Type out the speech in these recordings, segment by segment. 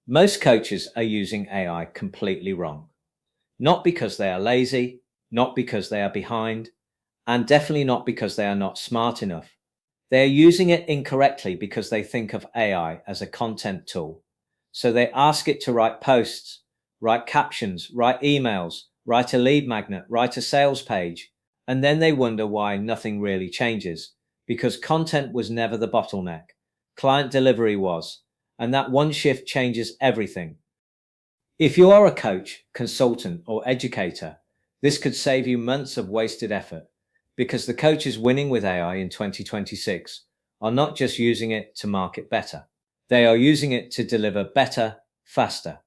Most coaches are using AI completely wrong. Not because they are lazy, not because they are behind, and definitely not because they are not smart enough. They are using it incorrectly because they think of AI as a content tool. So they ask it to write posts, write captions, write emails, write a lead magnet, write a sales page, and then they wonder why nothing really changes, because content was never the bottleneck. Client delivery was, and that one shift changes everything. If you are a coach, consultant, or educator, this could save you months of wasted effort, because the coaches winning with AI in 2026 are not just using it to market better. They are using it to deliver better, faster,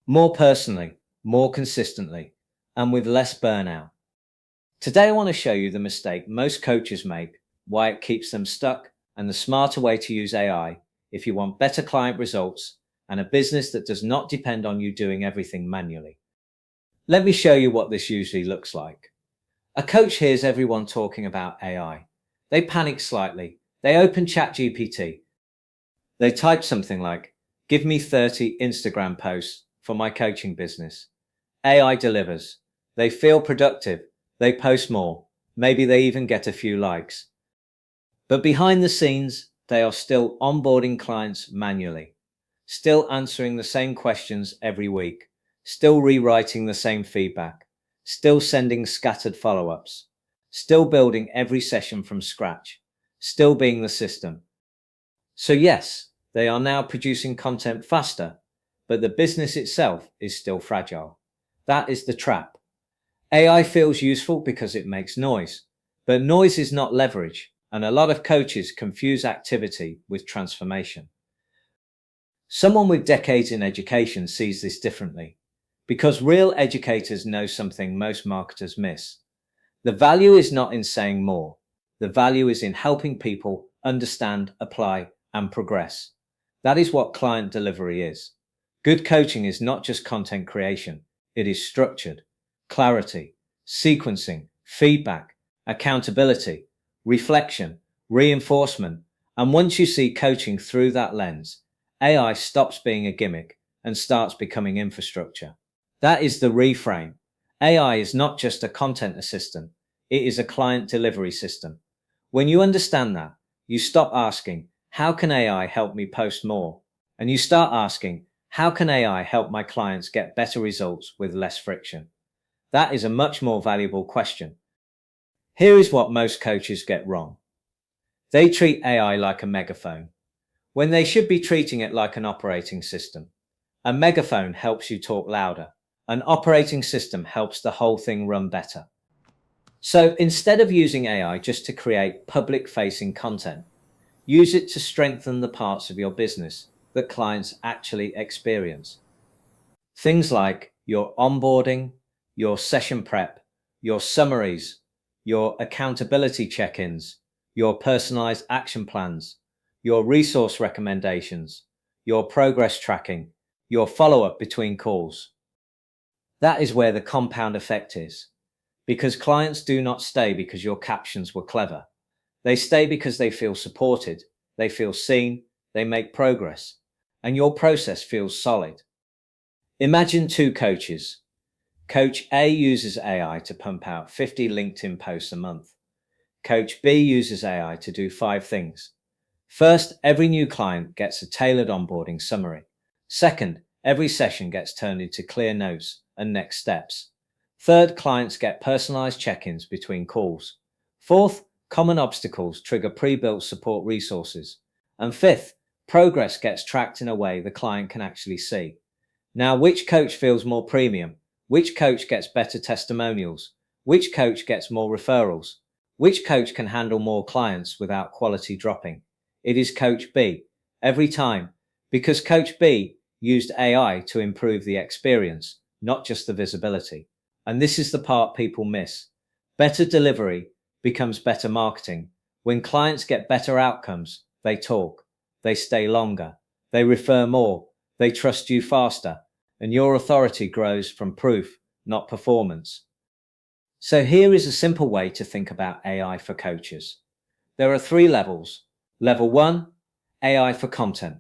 more personally, more consistently, and with less burnout. Today, I want to show you the mistake most coaches make, why it keeps them stuck, and the smarter way to use AI if you want better client results and a business that does not depend on you doing everything manually. Let me show you what this usually looks like. A coach hears everyone talking about AI. They panic slightly. They open ChatGPT. They type something like, "Give me 30 Instagram posts for my coaching business." AI delivers. They feel productive. They post more. Maybe they even get a few likes. But behind the scenes, they are still onboarding clients manually, still answering the same questions every week, still rewriting the same feedback, still sending scattered follow-ups, still building every session from scratch, still being the system. So yes, they are now producing content faster, but the business itself is still fragile. That is the trap. AI feels useful because it makes noise, but noise is not leverage, and a lot of coaches confuse activity with transformation. Someone with decades in education sees this differently, because real educators know something most marketers miss. The value is not in saying more. The value is in helping people understand, apply, and progress. That is what client delivery is. Good coaching is not just content creation. It is structured, clarity, sequencing, feedback, accountability, reflection, reinforcement. And once you see coaching through that lens, AI stops being a gimmick and starts becoming infrastructure. That is the reframe. AI is not just a content assistant. It is a client delivery system. When you understand that, you stop asking, "How can AI help me post more?" And you start asking, "How can AI help my clients get better results with less friction?" That is a much more valuable question. Here is what most coaches get wrong. They treat AI like a megaphone, when they should be treating it like an operating system. A megaphone helps you talk louder. An operating system helps the whole thing run better. So instead of using AI just to create public-facing content, use it to strengthen the parts of your business that clients actually experience. Things like your onboarding, your session prep, your summaries, your accountability check-ins, your personalized action plans, your resource recommendations, your progress tracking, your follow-up between calls. That is where the compound effect is. Because clients do not stay because your captions were clever. They stay because they feel supported, they feel seen, they make progress, and your process feels solid. Imagine two coaches. Coach A uses AI to pump out 50 LinkedIn posts a month. Coach B uses AI to do 5 things. First, every new client gets a tailored onboarding summary. Second, every session gets turned into clear notes and next steps. Third, clients get personalized check-ins between calls. Fourth, common obstacles trigger pre-built support resources. And fifth, progress gets tracked in a way the client can actually see. Now, which coach feels more premium? Which coach gets better testimonials? Which coach gets more referrals? Which coach can handle more clients without quality dropping? It is Coach B, every time, because Coach B used AI to improve the experience, not just the visibility. And this is the part people miss. Better delivery becomes better marketing. When clients get better outcomes, they talk, they stay longer, they refer more, they trust you faster, and your authority grows from proof, not performance. So here is a simple way to think about AI for coaches. There are 3 levels. Level 1, AI for content.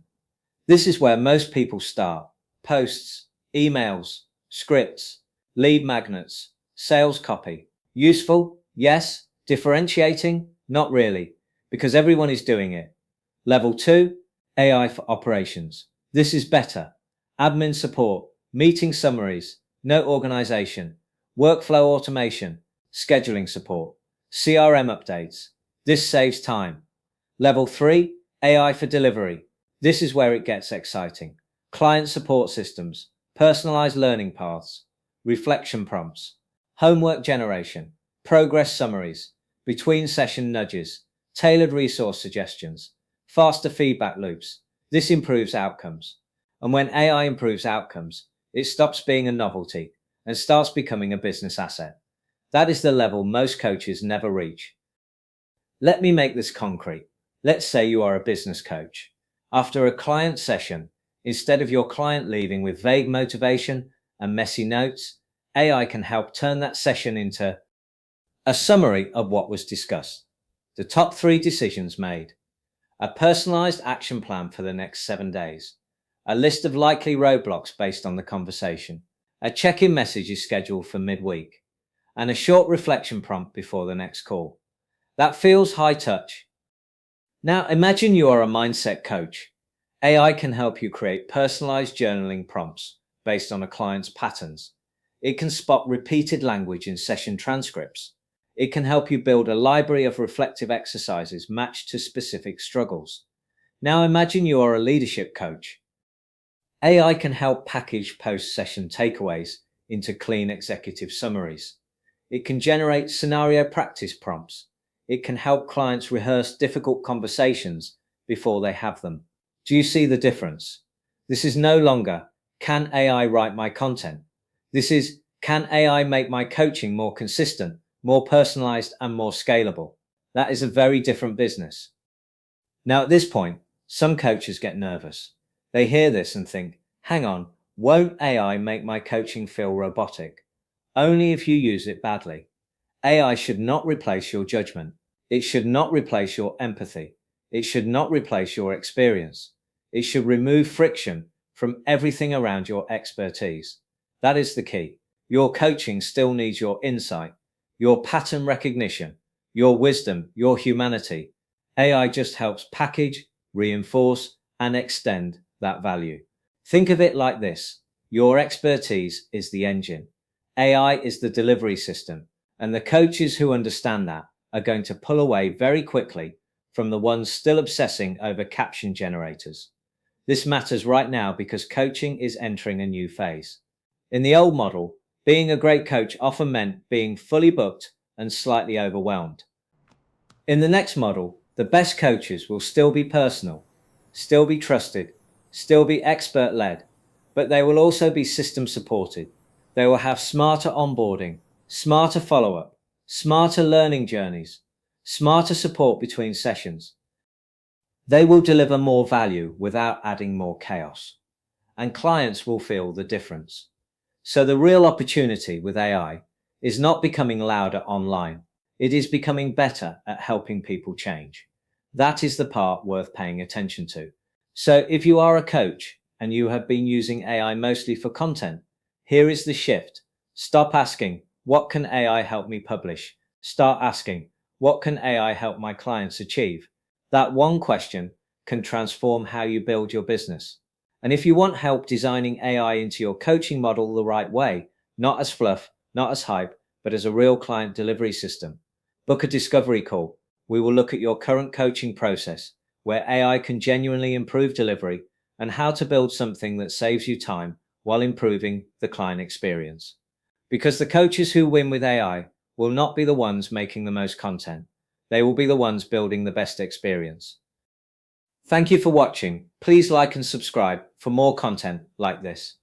This is where most people start. Posts, emails, scripts, lead magnets, sales copy. Useful? Yes. Differentiating? Not really, because everyone is doing it. Level 2, AI for operations. This is better. Admin support, meeting summaries, note organization, workflow automation, scheduling support, CRM updates. This saves time. Level 3, AI for delivery. This is where it gets exciting. Client support systems, personalized learning paths, reflection prompts, homework generation, progress summaries, between session nudges, tailored resource suggestions, faster feedback loops. This improves outcomes. And when AI improves outcomes, it stops being a novelty and starts becoming a business asset. That is the level most coaches never reach. Let me make this concrete. Let's say you are a business coach. After a client session, instead of your client leaving with vague motivation and messy notes, AI can help turn that session into a summary of what was discussed, the top 3 decisions made, a personalized action plan for the next 7 days, a list of likely roadblocks based on the conversation, a check-in message is scheduled for midweek, and a short reflection prompt before the next call. That feels high touch. Now imagine you are a mindset coach. AI can help you create personalized journaling prompts based on a client's patterns. It can spot repeated language in session transcripts. It can help you build a library of reflective exercises matched to specific struggles. Now imagine you are a leadership coach. AI can help package post-session takeaways into clean executive summaries. It can generate scenario practice prompts. It can help clients rehearse difficult conversations before they have them. Do you see the difference? This is no longer, can AI write my content? This is, can AI make my coaching more consistent, more personalized, and more scalable? That is a very different business. Now, at this point, some coaches get nervous. They hear this and think, hang on, won't AI make my coaching feel robotic? Only if you use it badly. AI should not replace your judgment. It should not replace your empathy. It should not replace your experience. It should remove friction from everything around your expertise. That is the key. Your coaching still needs your insight, your pattern recognition, your wisdom, your humanity. AI just helps package, reinforce, and extend that value. Think of it like this. Your expertise is the engine. AI is the delivery system, and the coaches who understand that are going to pull away very quickly from the ones still obsessing over caption generators. This matters right now because coaching is entering a new phase. In the old model, being a great coach often meant being fully booked and slightly overwhelmed. In the next model, the best coaches will still be personal, still be trusted, still be expert-led, but they will also be system-supported. They will have smarter onboarding, smarter follow-up, smarter learning journeys, smarter support between sessions. They will deliver more value without adding more chaos, and clients will feel the difference. So the real opportunity with AI is not becoming louder online. It is becoming better at helping people change. That is the part worth paying attention to. So if you are a coach and you have been using AI mostly for content, here is the shift. Stop asking, what can AI help me publish? Start asking, what can AI help my clients achieve? That one question can transform how you build your business. And if you want help designing AI into your coaching model the right way, not as fluff, not as hype, but as a real client delivery system, book a discovery call. We will look at your current coaching process, where AI can genuinely improve delivery, and how to build something that saves you time while improving the client experience. Because the coaches who win with AI will not be the ones making the most content. They will be the ones building the best experience. Thank you for watching. Please like and subscribe for more content like this.